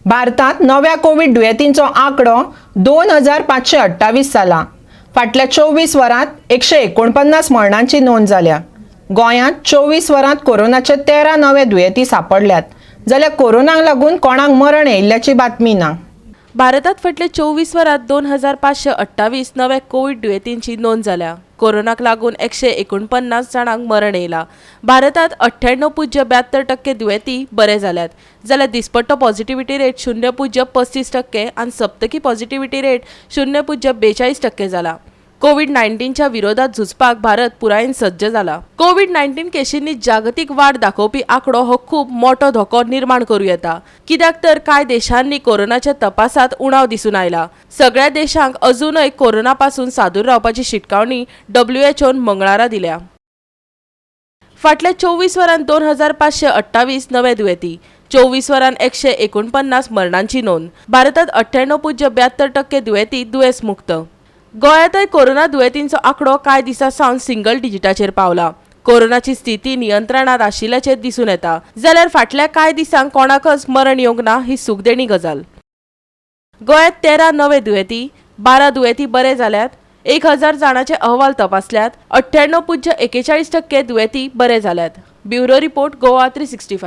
भारतात नव्या कोविड दुयेंतींचो आंकडो 2528 जाला। फाटल्या 24 वरांत 149 मरणांची नोंद जाल्या। गोंयांत 24 वरांत कोरोनाचे 13 नवे दुयेंती सापडल्यात, जाल्यार कोरोनाक लागून कोणाक मरण येयल्ल्याची बातमी ना। भारतात फाटले 24 वरांत 2528 नव्या कोविड दुयेंतींची नोंद जाल्या। कोरोनाक लागून 149 जाणांक मरण येयला। भारतात 98.72% दुयेंती बरे जाल्यात, जाल्यार दिसपट्टो पॉझिटिव्हिटी रेट 0.35% आनी सप्तकी पॉझिटिव्हिटी रेट 0.42% जाला। कोविड-19च्या विरोधात झुजपाक भारत पुरायेन सज्ज जाला। कोविड-19 केशींनी जागतीक वाड दाखोवपी आंकडो हो खूब मोठो धोको निर्माण करूं येता, कित्याक तर कांय देशांनी कोरोनाच्या तपासात उणाव दिसून आयला। सगळ्या देशांक अजूनय कोरोना पासून सादूर रावपाची शिटकावणी WHOन मंगळारा दिल्या। फाटल्या 24 वरांत 2528 नवे दुयेंती, 24 वरांत 149 मरणांची नोंद। भारतात 98.72% दुयेंती दुयेंस मुक्त। गोंयांतय कोरोना दुयेंतींचो आंकडो कांय दिसा सावन सिंगल डिजिटाचेर पावला। कोरोनाची स्थिती नियंत्रणात आशिल्ल्याचें दिसून येता, जाल्यार फाटल्या कांय दिसांक कोणाकच मरण येवंक ना ही सुखदेणी गजाल। गोंयांत 13 नवे दुयेंती, 12 दुयेंती बरे जाल्यात, 1000 जाणांचे अहवाल तपासल्यात, 98.41% दुयेंती बरे जाल्यात। Bureau report Goa 365।